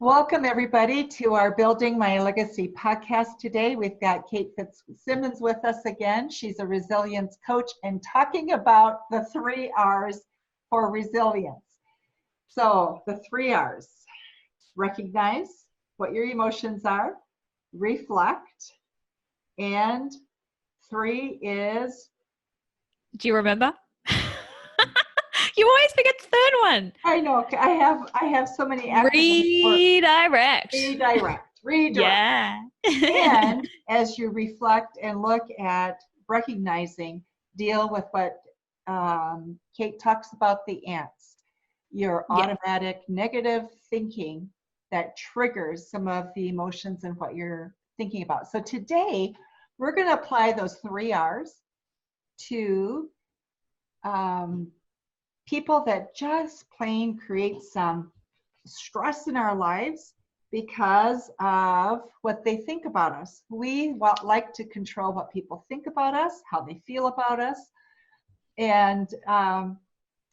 Welcome, everybody, to our Building My Legacy podcast today. We've got Kate Fitzsimons with us again. She's a resilience coach and talking about the 3 R's for resilience. So the 3 R's: recognize what your emotions are, reflect, and 3 is... Do you remember? You always forget the third one. I know. I have so many acronyms. Redirect. Yeah. And as you reflect and look at recognizing, deal with what Kate talks about, the ants, your automatic negative thinking that triggers some of the emotions and what you're thinking about. So today, we're going to apply those 3 R's to people that just plain create some stress in our lives because of what they think about us. We like to control what people think about us, how they feel about us, and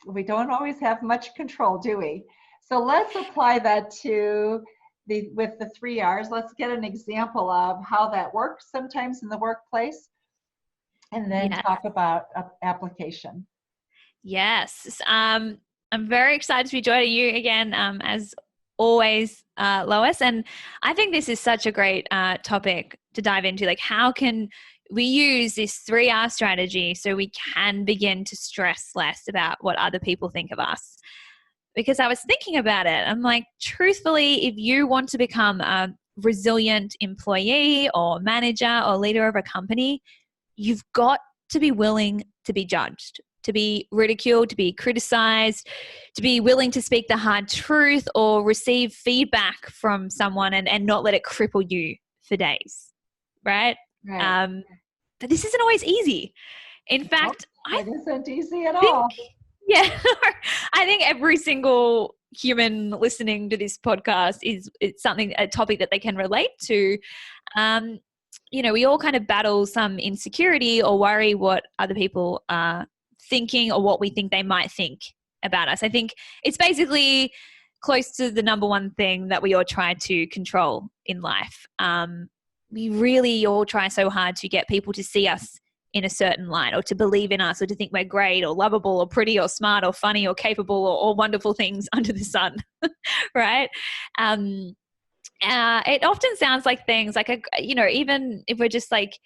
we don't always have much control, do we? So let's apply that to with the 3 R's. Let's get an example of how that works sometimes in the workplace, and then talk about application. Yes. I'm very excited to be joining you again, as always, Lois. And I think this is such a great topic to dive into. Like, how can we use this 3R strategy so we can begin to stress less about what other people think of us? Because I was thinking about it. I'm like, truthfully, if you want to become a resilient employee or manager or leader of a company, you've got to be willing to be judged, to be ridiculed, to be criticized, to be willing to speak the hard truth or receive feedback from someone and not let it cripple you for days, right? But this isn't always easy. In fact, it isn't easy at all. Yeah, I think every single human listening to this podcast it's a topic that they can relate to. We all kind of battle some insecurity or worry what other people are thinking or what we think they might think about us. I think it's basically close to the number one thing that we all try to control in life. We really all try so hard to get people to see us in a certain light or to believe in us or to think we're great or lovable or pretty or smart or funny or capable or all wonderful things under the sun, right? It often sounds like things like, even if we're just like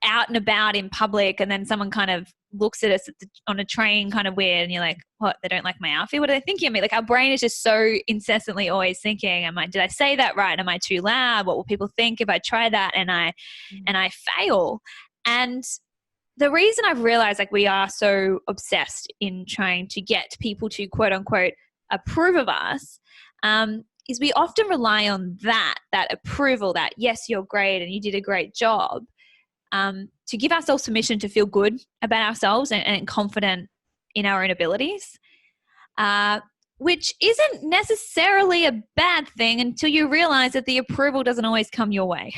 out and about in public and then someone kind of looks at us on a train kind of weird and you're like, what, they don't like my outfit? What are they thinking of me? Like, our brain is just so incessantly always thinking, did I say that right? Am I too loud? What will people think if I try that and I fail? And the reason I've realized like we are so obsessed in trying to get people to quote unquote approve of us, is we often rely on that approval, that yes, you're great and you did a great job, to give ourselves permission to feel good about ourselves and confident in our own abilities, which isn't necessarily a bad thing until you realize that the approval doesn't always come your way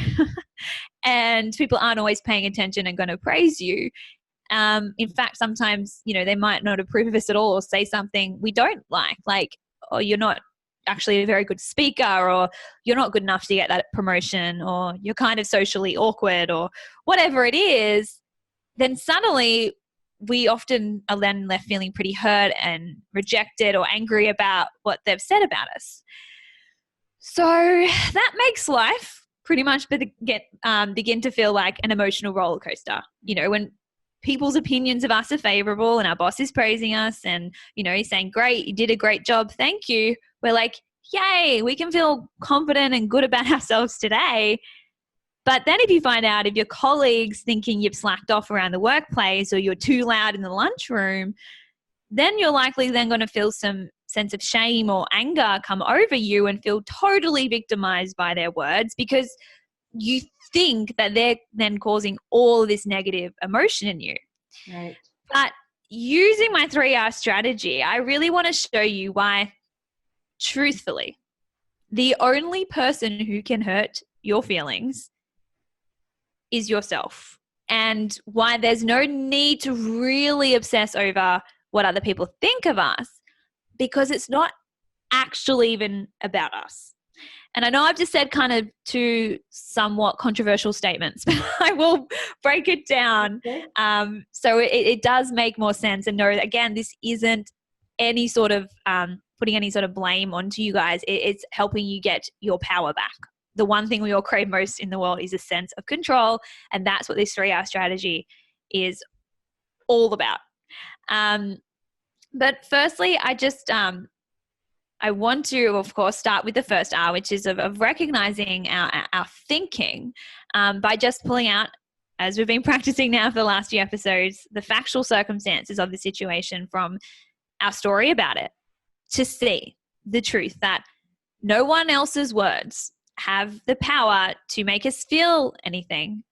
and people aren't always paying attention and going to praise you. In fact, sometimes, they might not approve of us at all or say something we don't like, oh, you're not actually a very good speaker, or you're not good enough to get that promotion, or you're kind of socially awkward, or whatever it is, then suddenly we often are then left feeling pretty hurt and rejected or angry about what they've said about us. So that makes life pretty much begin to feel like an emotional roller coaster. When people's opinions of us are favorable and our boss is praising us and, he's saying, great, you did a great job, thank you. We're like, yay, we can feel confident and good about ourselves today. But then if you find out if your colleagues thinking you've slacked off around the workplace or you're too loud in the lunchroom, then you're likely then going to feel some sense of shame or anger come over you and feel totally victimized by their words because you think that they're then causing all of this negative emotion in you. Right. But using my 3R strategy, I really want to show you why, truthfully, the only person who can hurt your feelings is yourself, and why there's no need to really obsess over what other people think of us because it's not actually even about us. And I know I've just said kind of two somewhat controversial statements, but I will break it down. Okay. So it does make more sense. And no, again, this isn't any sort of putting any sort of blame onto you guys. It's helping you get your power back. The one thing we all crave most in the world is a sense of control. And that's what this 3R strategy is all about. But firstly, I want to, of course, start with the first R, which is of recognizing our thinking by just pulling out, as we've been practicing now for the last few episodes, the factual circumstances of the situation from our story about it, to see the truth that no one else's words have the power to make us feel anything.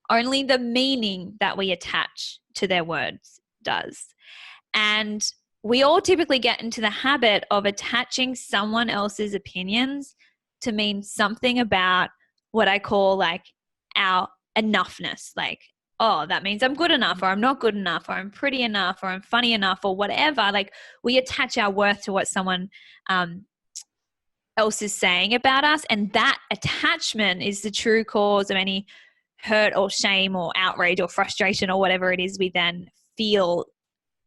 Only the meaning that we attach to their words does. And we all typically get into the habit of attaching someone else's opinions to mean something about what I call like our enoughness. Like, oh, that means I'm good enough, or I'm not good enough, or I'm pretty enough, or I'm funny enough, or whatever. Like, we attach our worth to what someone else is saying about us. And that attachment is the true cause of any hurt or shame or outrage or frustration or whatever it is we then feel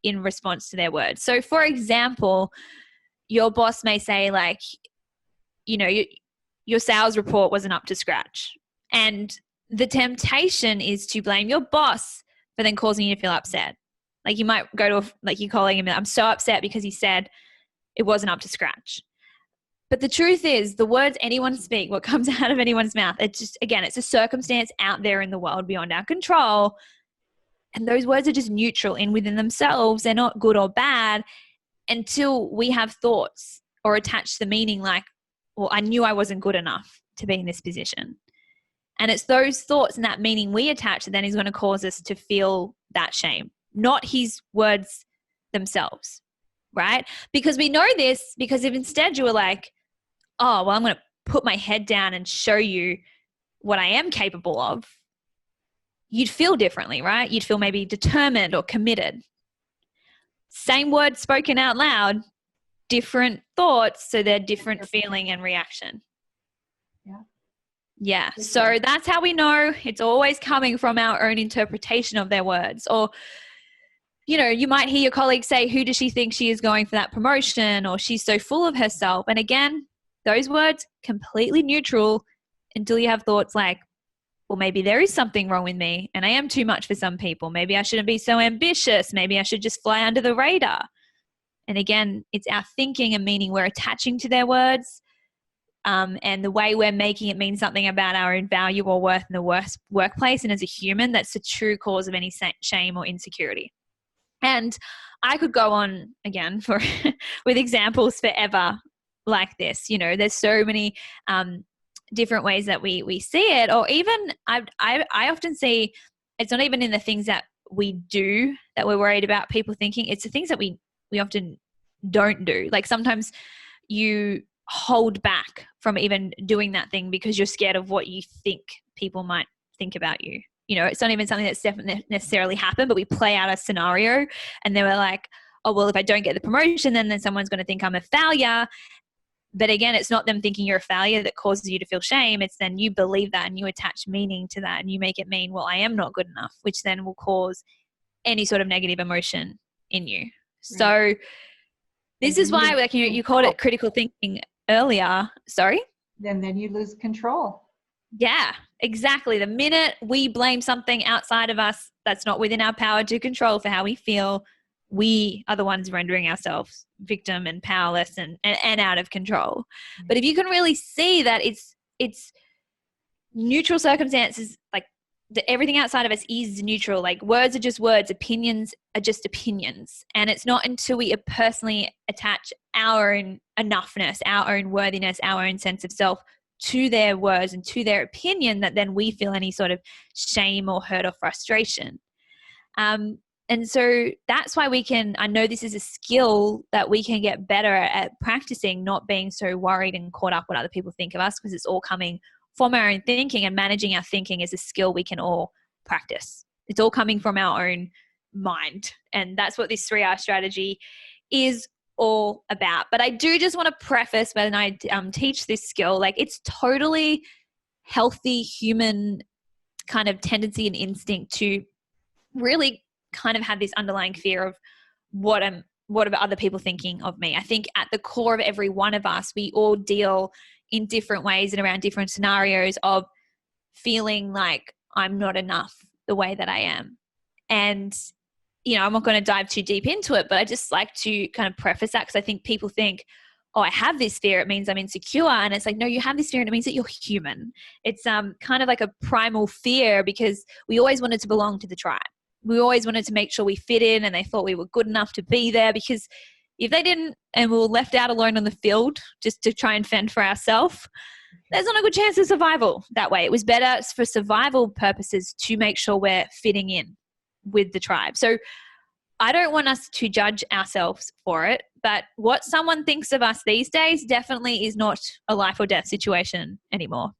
in response to their words. So for example, your boss may say like, you know, your sales report wasn't up to scratch. And the temptation is to blame your boss for then causing you to feel upset. Like you might go to, like you're calling him, I'm so upset because he said it wasn't up to scratch. But the truth is the words anyone speak, what comes out of anyone's mouth, it's just, again, it's a circumstance out there in the world beyond our control. And those words are just neutral in within themselves. They're not good or bad until we have thoughts or attach the meaning like, well, I knew I wasn't good enough to be in this position. And it's those thoughts and that meaning we attach that then is going to cause us to feel that shame, not his words themselves, right? Because we know this, because if instead you were like, oh, well, I'm going to put my head down and show you what I am capable of, you'd feel differently, right? You'd feel maybe determined or committed. Same words spoken out loud, different thoughts, so they're different feeling and reaction. Yeah. So that's how we know it's always coming from our own interpretation of their words. Or, you know, you might hear your colleague say, who does she think she is going for that promotion? Or she's so full of herself. And again, those words completely neutral until you have thoughts like, well, maybe there is something wrong with me and I am too much for some people. Maybe I shouldn't be so ambitious. Maybe I should just fly under the radar. And again, it's our thinking and meaning we're attaching to their words, and the way we're making it mean something about our own value or worth in the workplace. And as a human, that's the true cause of any shame or insecurity. And I could go on again for with examples forever like this. You know, there's so many different ways that we see it. Or even I often see it's not even in the things that we do that we're worried about people thinking. It's the things that we often don't do. Like sometimes you hold back from even doing that thing because you're scared of what you think people might think about you. You know, it's not even something that's definitely necessarily happened, but we play out a scenario and then we're like, oh, well, if I don't get the promotion, then someone's going to think I'm a failure. But again, it's not them thinking you're a failure that causes you to feel shame. It's then you believe that and you attach meaning to that and you make it mean, well, I am not good enough, which then will cause any sort of negative emotion in you. Right. So this is why, like you called it critical thinking earlier. Sorry? And then you lose control. Yeah, exactly. The minute we blame something outside of us that's not within our power to control for how we feel, we are the ones rendering ourselves victim and powerless and out of control. But if you can really see that it's neutral circumstances, like everything outside of us is neutral, like words are just words, opinions are just opinions. And it's not until we personally attach our own enoughness, our own worthiness, our own sense of self to their words and to their opinion that then we feel any sort of shame or hurt or frustration. And so that's why I know this is a skill that we can get better at practicing, not being so worried and caught up what other people think of us, because it's all coming from our own thinking, and managing our thinking is a skill we can all practice. It's all coming from our own mind. And that's what this 3R strategy is all about. But I do just want to preface when I teach this skill, like it's totally healthy human kind of tendency and instinct to really kind of have this underlying fear of what are other people thinking of me. I think at the core of every one of us, we all deal in different ways and around different scenarios of feeling like I'm not enough the way that I am. And, you know, I'm not going to dive too deep into it, but I just like to kind of preface that because I think people think, oh, I have this fear, it means I'm insecure. And it's like, no, you have this fear and it means that you're human. It's kind of like a primal fear because we always wanted to belong to the tribe. We always wanted to make sure we fit in and they thought we were good enough to be there, because if they didn't and we were left out alone on the field just to try and fend for ourselves, there's not a good chance of survival that way. It was better for survival purposes to make sure we're fitting in with the tribe. So I don't want us to judge ourselves for it, but what someone thinks of us these days definitely is not a life or death situation anymore.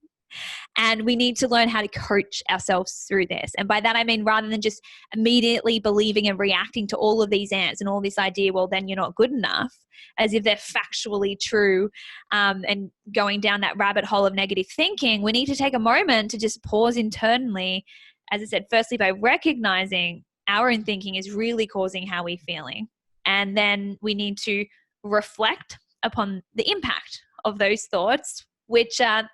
And we need to learn how to coach ourselves through this. And by that, I mean, rather than just immediately believing and reacting to all of these ants and all this idea, well, then you're not good enough, as if they're factually true, and going down that rabbit hole of negative thinking, we need to take a moment to just pause internally, as I said, firstly, by recognizing our own thinking is really causing how we're feeling. And then we need to reflect upon the impact of those thoughts, which are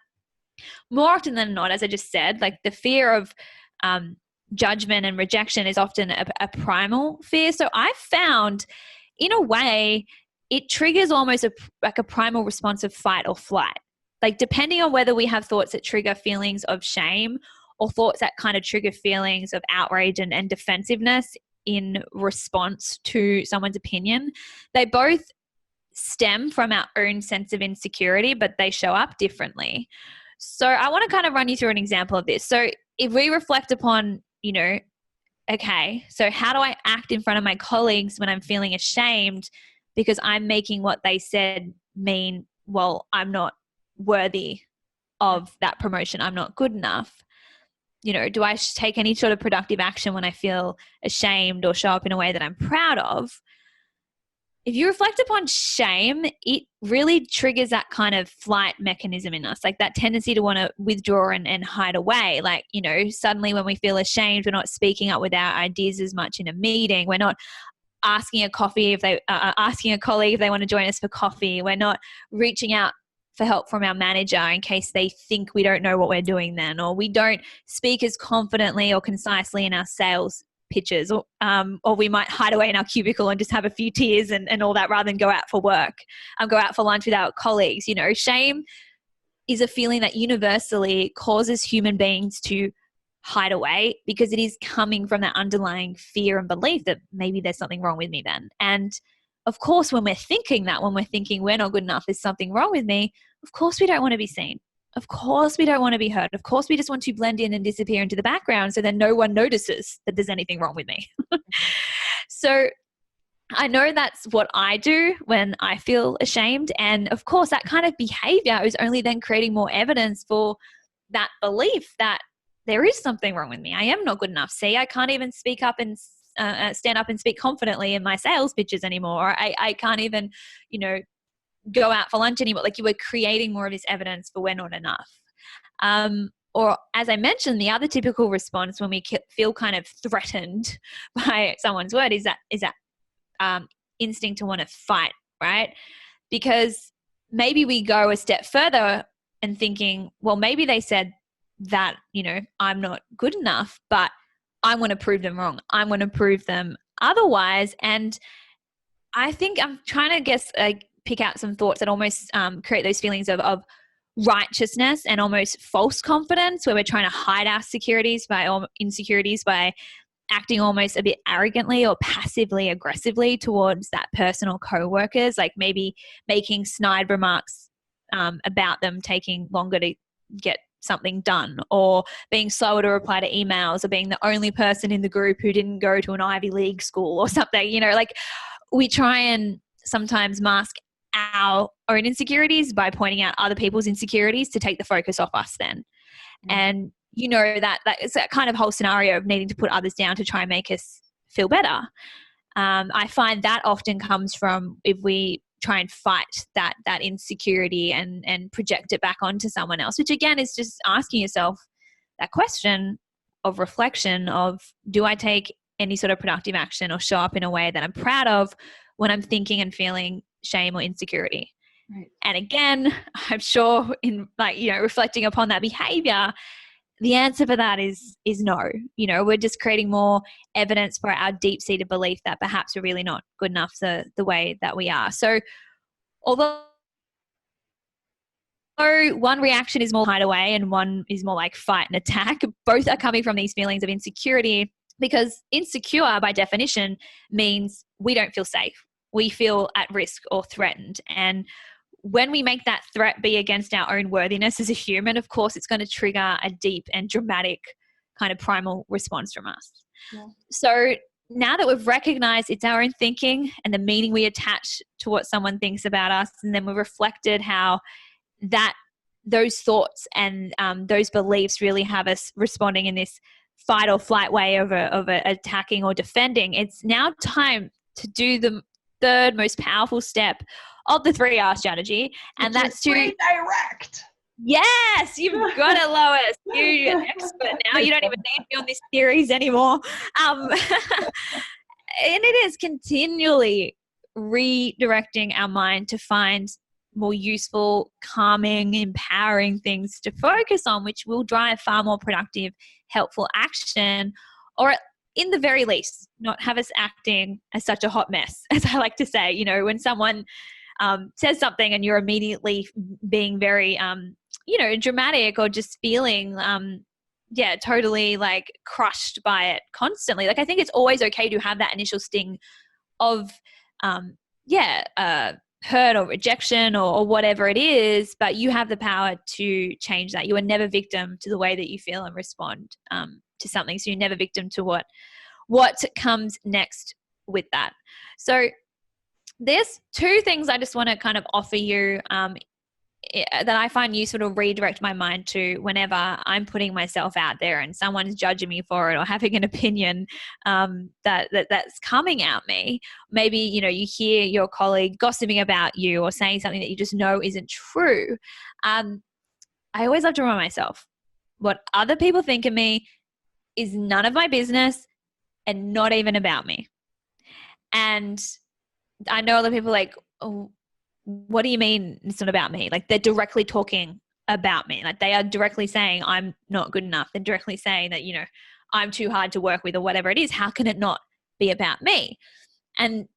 more often than not, as I just said, like the fear of judgment and rejection is often a primal fear. So I've found, in a way, it triggers almost like a primal response of fight or flight. Like depending on whether we have thoughts that trigger feelings of shame or thoughts that kind of trigger feelings of outrage and defensiveness in response to someone's opinion, they both stem from our own sense of insecurity, but they show up differently. So I want to kind of run you through an example of this. So if we reflect upon, you know, okay, so how do I act in front of my colleagues when I'm feeling ashamed because I'm making what they said mean, well, I'm not worthy of that promotion, I'm not good enough. You know, do I take any sort of productive action when I feel ashamed or show up in a way that I'm proud of? If you reflect upon shame, it really triggers that kind of flight mechanism in us, like that tendency to want to withdraw and hide away. Like, you know, suddenly when we feel ashamed, we're not speaking up with our ideas as much in a meeting. We're not asking a colleague if they want to join us for coffee. We're not reaching out for help from our manager in case they think we don't know what we're doing then, or we don't speak as confidently or concisely in our sales pitches, or we might hide away in our cubicle and just have a few tears and all that rather than go out for work, go out for lunch with our colleagues. You know, shame is a feeling that universally causes human beings to hide away because it is coming from that underlying fear and belief that maybe there's something wrong with me then. And of course, when we're thinking we're not good enough, there's something wrong with me, of course we don't want to be seen. Of course we don't want to be heard. Of course we just want to blend in and disappear into the background so then no one notices that there's anything wrong with me. So I know that's what I do when I feel ashamed. And of course that kind of behavior is only then creating more evidence for that belief that there is something wrong with me. I am not good enough. See, I can't even speak up and stand up and speak confidently in my sales pitches anymore. I can't even, you know, go out for lunch anymore. Like you were creating more of this evidence for we're not enough. Or as I mentioned, the other typical response when we feel kind of threatened by someone's word is that instinct to want to fight, right? Because maybe we go a step further and thinking, well, maybe they said that, you know, I'm not good enough, but I want to prove them wrong. I want to prove them otherwise. And I think I'm trying to pick out some thoughts that almost create those feelings of righteousness and almost false confidence, where we're trying to hide our insecurities by acting almost a bit arrogantly or passively aggressively towards that person or co-workers, like maybe making snide remarks about them taking longer to get something done, or being slower to reply to emails, or being the only person in the group who didn't go to an Ivy League school or something. You know, like we try and sometimes mask our own insecurities by pointing out other people's insecurities to take the focus off us then. Mm-hmm. And you know that it's that kind of whole scenario of needing to put others down to try and make us feel better. I find that often comes from if we try and fight that insecurity and project it back onto someone else, which again is just asking yourself that question of reflection of, do I take any sort of productive action or show up in a way that I'm proud of when I'm thinking and feeling shame or insecurity? Right. And again, I'm sure in reflecting upon that behavior, the answer for that is no. We're just creating more evidence for our deep-seated belief that perhaps we're really not good enough the way that we are. So although one reaction is more hide away and one is more like fight and attack, both are coming from these feelings of insecurity, because insecure by definition means we don't feel safe. We feel at risk or threatened. And when we make that threat be against our own worthiness as a human, of course, it's going to trigger a deep and dramatic kind of primal response from us. Yeah. So now that we've recognized it's our own thinking and the meaning we attach to what someone thinks about us, and then we've reflected how those thoughts and those beliefs really have us responding in this fight or flight way of attacking or defending, it's now time to do the third most powerful step of the 3R strategy, and that's to redirect. Yes, you've got it, Lois. You're an expert now. You don't even need me on this series anymore. And it is continually redirecting our mind to find more useful, calming, empowering things to focus on, which will drive far more productive, helpful action, or in the very least, not have us acting as such a hot mess, as I like to say. When someone says something and you're immediately being very, dramatic or just feeling, totally like crushed by it constantly. Like, I think it's always okay to have that initial sting of, hurt or rejection or whatever it is, but you have the power to change that. You are never victim to the way that you feel and respond to something. So you're never victim to what comes next with that. So there's two things I just want to kind of offer you that I find useful to redirect my mind to whenever I'm putting myself out there and someone's judging me for it or having an opinion that's coming at me. Maybe, you hear your colleague gossiping about you or saying something that you just know isn't true. I always love to remind myself, what other people think of me is none of my business and not even about me. And I know a lot of people are like, oh, what do you mean it's not about me? Like, they're directly talking about me. Like, they are directly saying I'm not good enough. They're directly saying that, I'm too hard to work with or whatever it is. How can it not be about me? And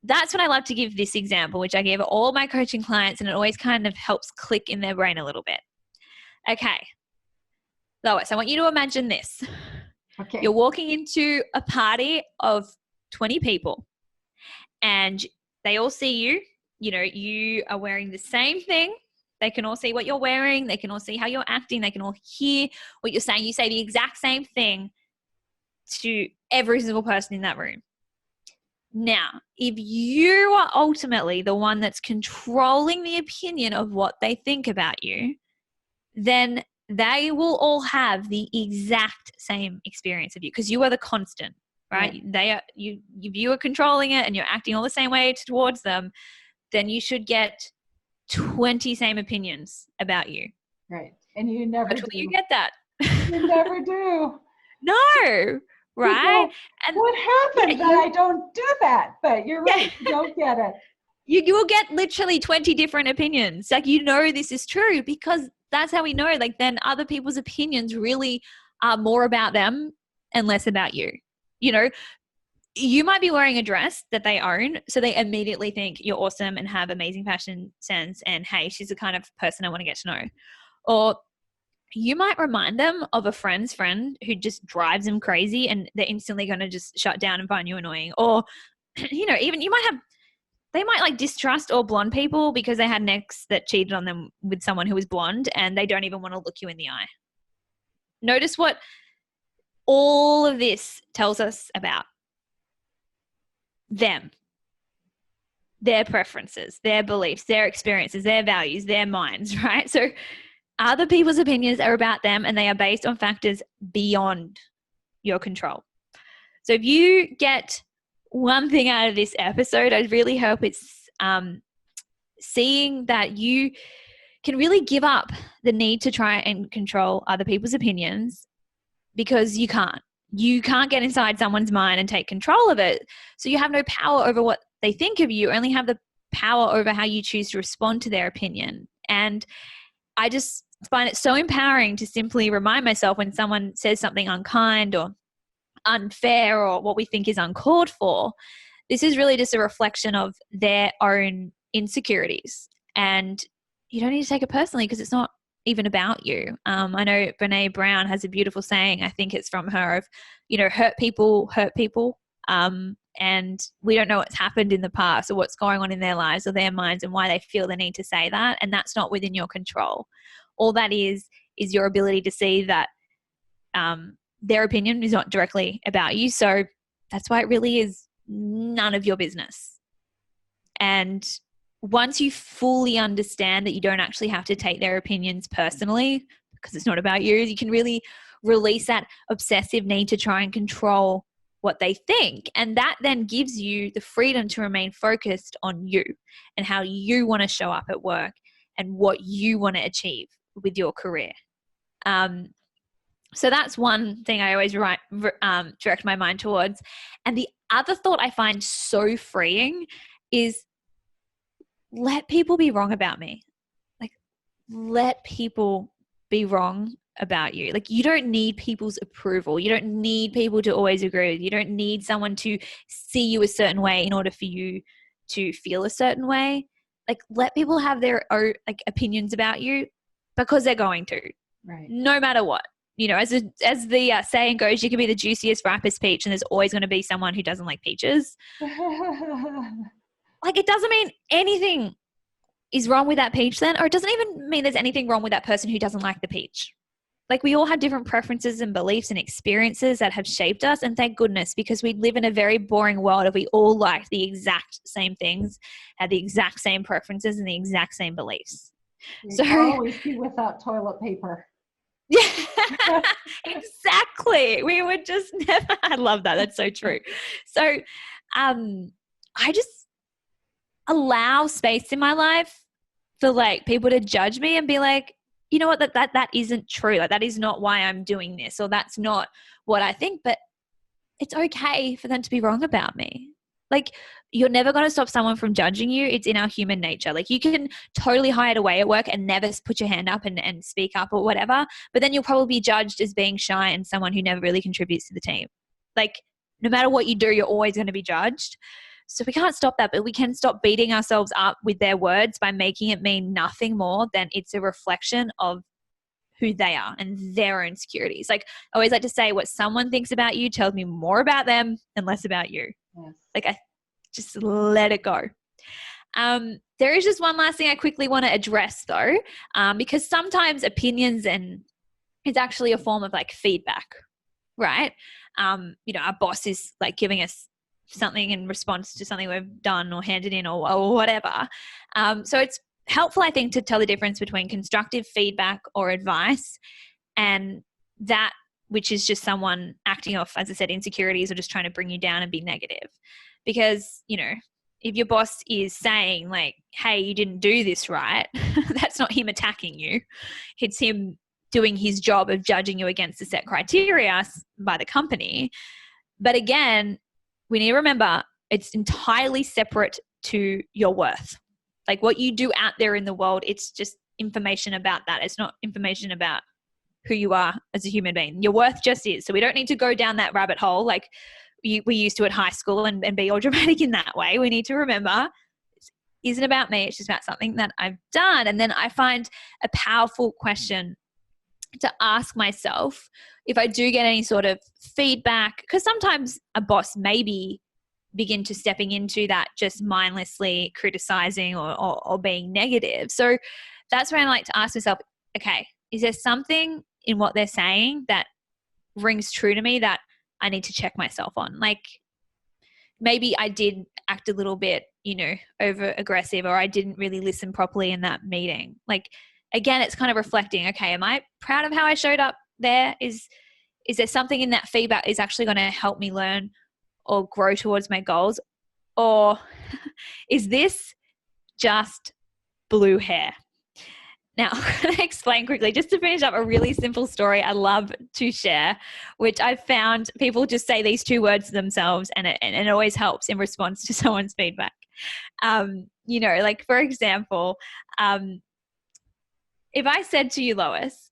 that's when I love to give this example, which I give all my coaching clients, and it always kind of helps click in their brain a little bit. Okay, Lois, I want you to imagine this. Okay. You're walking into a party of 20 people and they all see you. You are wearing the same thing. They can all see what you're wearing. They can all see how you're acting. They can all hear what you're saying. You say the exact same thing to every single person in that room. Now, if you are ultimately the one that's controlling the opinion of what they think about you, then they will all have the exact same experience of you, because you are the constant, right? Yeah. If you are controlling it and you're acting all the same way towards them, then you should get 20 same opinions about you. Right. And you never do. You get that. You never do. No. Right. And what happened that I don't do that? But you're right. You don't get it. You will get literally 20 different opinions. Like, this is true, because that's how we know. Like, then other people's opinions really are more about them and less about you. You might be wearing a dress that they own, so they immediately think you're awesome and have amazing fashion sense, and hey, she's the kind of person I want to get to know. Or you might remind them of a friend's friend who just drives them crazy, and they're instantly going to just shut down and find you annoying. Or, even they might like distrust all blonde people because they had an ex that cheated on them with someone who was blonde, and they don't even want to look you in the eye. Notice what all of this tells us about them, their preferences, their beliefs, their experiences, their values, their minds, right? So other people's opinions are about them, and they are based on factors beyond your control. So if you get one thing out of this episode, I really hope it's seeing that you can really give up the need to try and control other people's opinions, because you can't. You can't get inside someone's mind and take control of it. So you have no power over what they think of you, you only have the power over how you choose to respond to their opinion. And I just find it so empowering to simply remind myself when someone says something unkind or unfair or what we think is uncalled for, this is really just a reflection of their own insecurities. And you don't need to take it personally, because it's not even about you. I know Brene Brown has a beautiful saying, I think it's from her, of, hurt people hurt people. And we don't know what's happened in the past or what's going on in their lives or their minds and why they feel the need to say that. And that's not within your control. All that is your ability to see that their opinion is not directly about you. So that's why it really is none of your business. And once you fully understand that you don't actually have to take their opinions personally, because it's not about you, you can really release that obsessive need to try and control what they think. And that then gives you the freedom to remain focused on you and how you want to show up at work and what you want to achieve with your career. So that's one thing I always direct my mind towards. And the other thought I find so freeing is, let people be wrong about me. Like, let people be wrong about you. Like, you don't need people's approval. You don't need people to always agree with you. You don't need someone to see you a certain way in order for you to feel a certain way. Like, let people have their own opinions about you, because they're going to, right? No matter what. As the saying goes, you can be the juiciest, ripest peach, and there's always going to be someone who doesn't like peaches. Like, it doesn't mean anything is wrong with that peach then, or it doesn't even mean there's anything wrong with that person who doesn't like the peach. Like, we all have different preferences and beliefs and experiences that have shaped us, and thank goodness, because we live in a very boring world if we all liked the exact same things, had the exact same preferences and the exact same beliefs. You'd always be without toilet paper. Yeah, exactly. We would just never, I love that. That's so true. So I just allow space in my life for people to judge me and be like, you know what, that isn't true. Like, that is not why I'm doing this, or that's not what I think, but it's okay for them to be wrong about me. Like, you're never going to stop someone from judging you. It's in our human nature. Like, you can totally hide away at work and never put your hand up and speak up or whatever, but then you'll probably be judged as being shy and someone who never really contributes to the team. Like, no matter what you do, you're always going to be judged. So we can't stop that, but we can stop beating ourselves up with their words by making it mean nothing more than it's a reflection of who they are and their own insecurities. Like, I always like to say, what someone thinks about you tells me more about them and less about you. Yes. Like, I just let it go. There is just one last thing I quickly want to address though, because sometimes opinions and it's actually a form of feedback, right? Our boss is giving us something in response to something we've done or handed in or whatever. So it's helpful, I think, to tell the difference between constructive feedback or advice and that which is just someone acting off, as I said, insecurities or just trying to bring you down and be negative. Because, if your boss is saying hey, you didn't do this right, that's not him attacking you. It's him doing his job of judging you against the set criteria by the company. But again, we need to remember it's entirely separate to your worth. Like, what you do out there in the world, it's just information about that. It's not information about who you are as a human being. Your worth just is. So we don't need to go down that rabbit hole like we used to at high school and be all dramatic in that way. We need to remember it isn't about me. It's just about something that I've done. And then I find a powerful question to ask myself if I do get any sort of feedback, because sometimes a boss maybe begin to stepping into that just mindlessly criticizing or being negative. So that's when I like to ask myself, okay, is there something in what they're saying that rings true to me that I need to check myself on? Like, maybe I did act a little bit, over aggressive, or I didn't really listen properly in that meeting. Like, again, it's kind of reflecting, okay, am I proud of how I showed up there? Is there something in that feedback is actually going to help me learn or grow towards my goals? Or is this just blue hair? Now, I'm going to explain quickly, just to finish up a really simple story I love to share, which I've found people just say these two words to themselves, and it always helps in response to someone's feedback. Like, for example, if I said to you, Lois,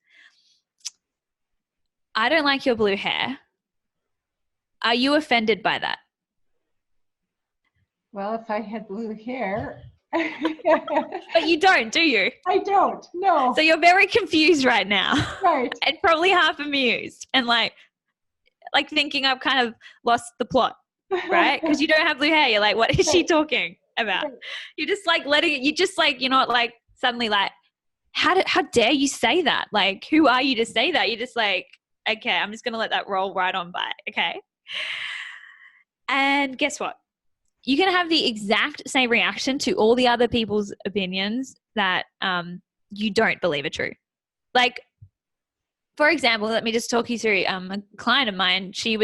I don't like your blue hair, are you offended by that? Well, if I had blue hair. But you don't, do you? I don't, no. So you're very confused right now. Right. And probably half amused and like thinking I've kind of lost the plot, right? Because you don't have blue hair. You're like, what is she talking about? Right. You're just like letting it, you just like, you're not like suddenly like, how dare you say that? Like, who are you to say that? You're just like, okay, I'm just going to let that roll right on by. Okay. And guess what? You can have the exact same reaction to all the other people's opinions that you don't believe are true. Like, for example, let me just talk you through a client of mine. She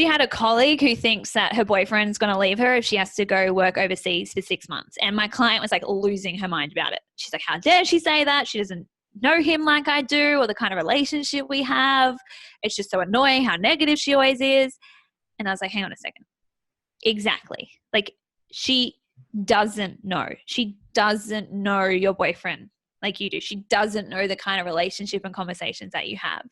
had a colleague who thinks that her boyfriend's going to leave her if she has to go work overseas for 6 months. And my client was like losing her mind about it. She's like, how dare she say that? She doesn't know him like I do, or the kind of relationship we have. It's just so annoying how negative she always is. And I was like, hang on a second. Exactly. Like, she doesn't know. She doesn't know your boyfriend like you do. She doesn't know the kind of relationship and conversations that you have.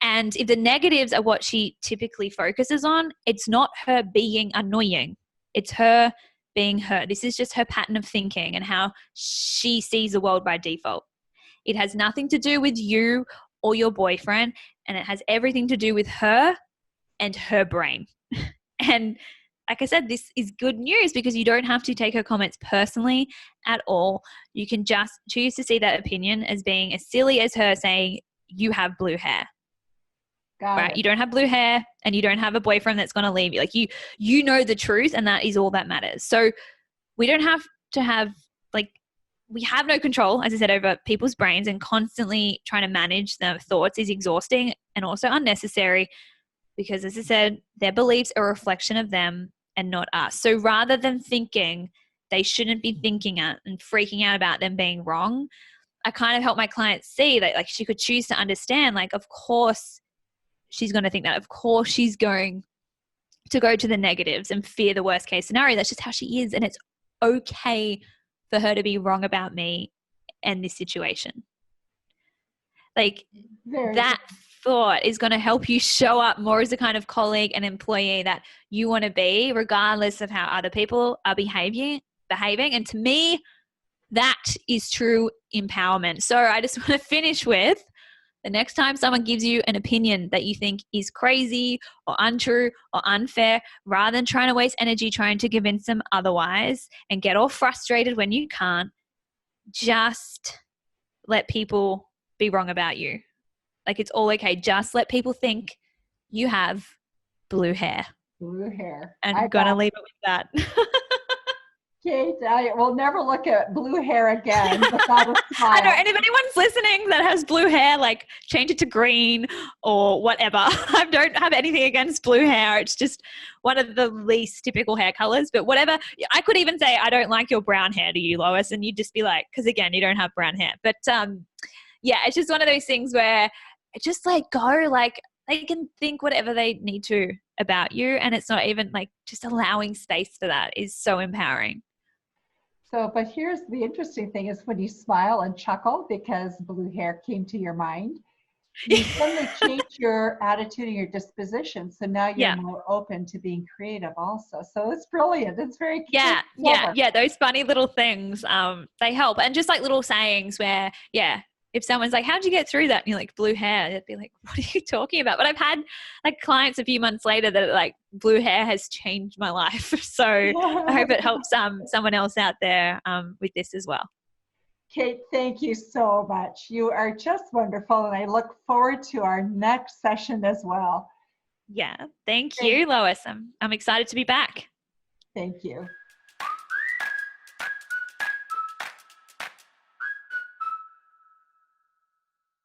And if the negatives are what she typically focuses on, it's not her being annoying. It's her being her. This is just her pattern of thinking and how she sees the world by default. It has nothing to do with you or your boyfriend, and it has everything to do with her and her brain. And like I said, this is good news because you don't have to take her comments personally at all. You can just choose to see that opinion as being as silly as her saying you have blue hair. Right? You don't have blue hair and you don't have a boyfriend that's going to leave you. Like, you know the truth, and that is all that matters. So we don't have to have, like, we have no control, as I said, over people's brains, and constantly trying to manage their thoughts is exhausting and also unnecessary because, as I said, their beliefs are a reflection of them and not us. So rather than thinking they shouldn't be thinking it and freaking out about them being wrong, I kind of help my clients see that, like, she could choose to understand, like, of course she's going to think that. Of course she's going to go to the negatives and fear the worst case scenario. That's just how she is. And it's okay for her to be wrong about me and this situation. Like, that thought is going to help you show up more as the kind of colleague and employee that you want to be, regardless of how other people are behaving. And to me, that is true empowerment. So I just want to finish with, the next time someone gives you an opinion that you think is crazy or untrue or unfair, rather than trying to waste energy trying to convince them otherwise and get all frustrated when you can't, just let people be wrong about you. Like, it's all okay. Just let people think you have blue hair. Blue hair. And I'm going to leave it with that. Kate, I will never look at blue hair again. I know. And if anyone's listening that has blue hair, like, change it to green or whatever. I don't have anything against blue hair. It's just one of the least typical hair colors. But whatever. I could even say, I don't like your brown hair to you, Lois. And you'd just be like, because again, you don't have brown hair. But yeah, it's just one of those things where it just like go, like, they can think whatever they need to about you. And it's not even like, just allowing space for that is so empowering. So, but here's the interesting thing is when you smile and chuckle because blue hair came to your mind, you suddenly change your attitude and your disposition. So now you're more open to being creative also. So it's brilliant. It's very cute. Yeah. Those funny little things, they help. And just like little sayings where, if someone's like, how'd you get through that? And you're like, blue hair. They'd be like, what are you talking about? But I've had like clients a few months later that are like, blue hair has changed my life. So I hope it helps someone else out there with this as well. Kate, thank you so much. You are just wonderful. And I look forward to our next session as well. Yeah. Thank you, Lois. I'm excited to be back. Thank you.